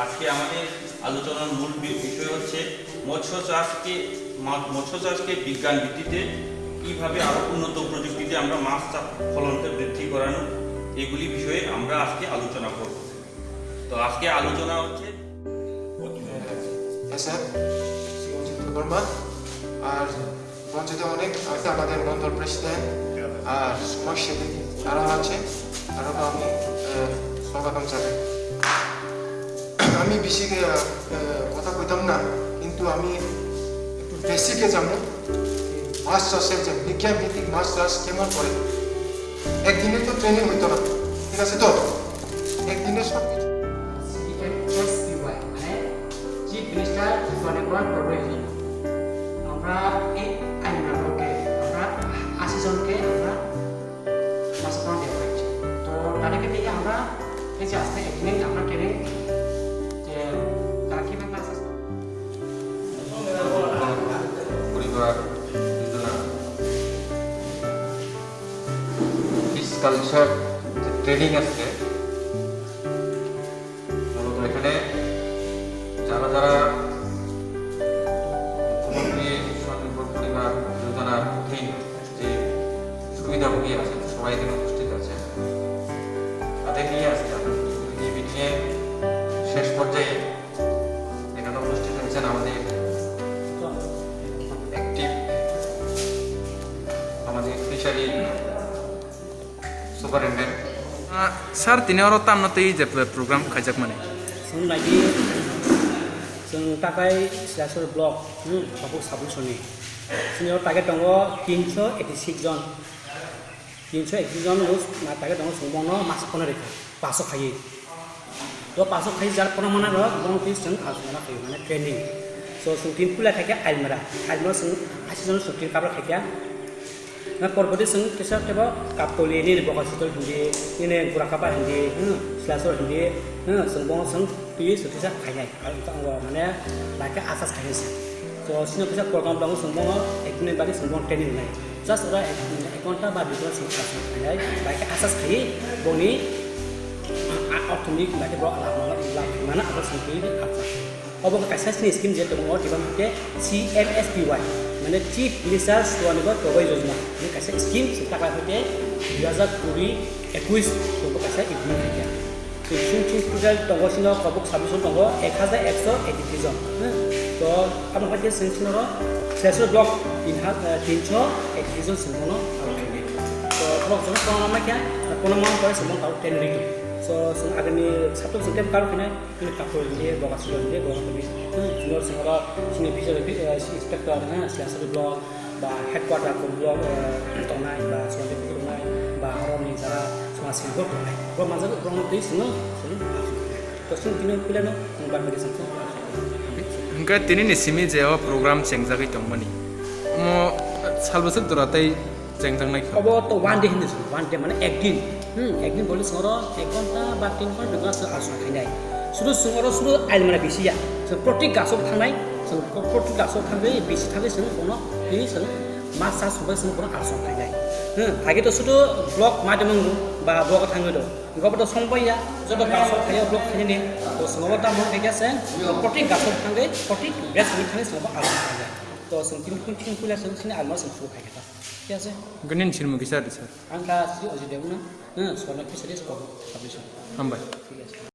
আজকে আমাদের আলোচনার মূল বিষয় হচ্ছে মৎস্য চাষকে বিজ্ঞান ভিত্তিতে কিভাবে আরো উন্নত প্রযুক্তিতে আমরা মাছ ফলনকে বৃদ্ধি করানো, এগুলি বিষয়ে আমরা আজকে আলোচনা করব। তো আজকে আলোচনা হচ্ছে স্যার বর্মা আর মঞ্চে অনেক আছে আমাদের বন্ধুর প্রেসিডেন্ট আর সমাজসেবী আরও আছে, আরও আমি স্বাগতম জানাই। আমি বেশি কথা কইতাম না, কিন্তু আমি একটু বেসিকে যাবো। মাছ চাষের যে বিজ্ঞান ভিত্তিক মাছ চাষ কেমন করে, একদিনে তো ট্রেনিং হইতো না, ঠিক আছে তো? একদিনে সব কিছু চিফ মিনিস্টার জনগণ প্রয়োজন। আমরা এই আইনগুলোকে আমরা ৮০ জনকে আমরা মাসপন দেওয়া হয়েছে। তো তাদেরকে দিয়ে আমরা এই যে আজকে একদিনে আমরা ট্রেনিং যে তারা কীভাবে মাছ চাষ করে। পরিবার যোজনা ফিশ কালচার যে ট্রেনিং আছে, মূলত এখানে যারা যারা মুখ্যমন্ত্রী স্বনির্ভর পরিবার যোজনার অধীন যে সুবিধাভোগী আছে সবাই এখানে উপস্থিত আছে, তাদের নিয়ে আসছে। এই মিটিংয়ে শেষ পর্যায়ে এখানে উপস্থিত হয়েছেন আমাদের অ্যাক্টিভ আমাদের fishery superintendent Sir, tini orang tam nanti je program kajak mana? जों lagi जों takai Silasur blok sabuk soni. Senior target dong 386 জন 386 জন terus nah target dong semuanya masuk kono deh pasok kayi. তো pasok kayi jar kono mana roh dong tis जों asmana kayi mana training. So tim pula kayak almara जों 80 জন tim kabel kayak. Nah korbannya seng kisah coba kaptoli ini dibawa situ hindi ini kurang kapal hindi Silasur hindi sembong seng pilih sudah kaya kalau itu anggo mana mereka asas kaya sih. So sini bisa program bangun sembong ekonomi bagi sembong training nih. Just orang ekonta bagi dua sih kaya mereka asas kaya boni otomatis mereka bawa alam mana ada sendiri apa. Kalau kasih sini skim jadi mau dibangun CMSPY. মানে chief minister স্বনিৰ্ভৰ প্ৰবয় যোজনা মানে কাছে scheme চিন্তা কৰা হৈছে 2020-21 কৰিব কাছে ইগ্নি থাকে তো চিফ টোটাল টগসিন কবক 26 টগ 1183 জন তো আপোনাৰ কাছে সেনচনৰ সেসৰ ব্লক 331 জন সিমন আৰু থাকে তো ব্লক জন কোনমা কি কোনমা কৰে সিমন আৰু 10 ৰিটো so আগামী ছাত্র সংখ্যা কারো কিনা কিন্তু কাপড় দিয়ে বগাছিল দিয়ে গরম করে জুনিয়র সিংহরা সিনি ভিজুয়াল ইন্সপেক্টর সিয়াসরি ব্লক বা হেডকোয়ার্টার ব্লক তনাই বা সন্দেহ তনাই বা হরনি যারা সমাজ শিল্প তনাই ব্লক মাজে ব্লক দিয়ে শুনো তো শুন দিন পিলানো mobile medicine Hingga tini ni simi jauh program cengzaki tong mani. Mo salbasuk turatai cengzang naik. अब तो one day Hindi one day माने एक दिन बोले सुंगरो 1 घंटा बा 3 घंटा dengan seharusnya खानाय sudah सुंगरो sudah ail mana bisi ya प्रति गासो थांनाय प्रति गासो थांबे bisi थांबे जों कोनो बे जों मासा सुबा जों कोनो आरसो खानाय आगे तो सुदु ब्लक मादमंग बा ब्लक थाङो दो गबो तो संबया जद गासो थायो ब्लक खाने तो सुंगरो ता मन खायसे प्रति गासो थांगे प्रति बेस थांगे सुबा आरसो खानाय तो जों tin kuliah जों sini alma जों सुबा खायता ya sih Ganin sirmo kisah sir. angka si oji deuna soalnya bisa dia sekolah habis Hambai.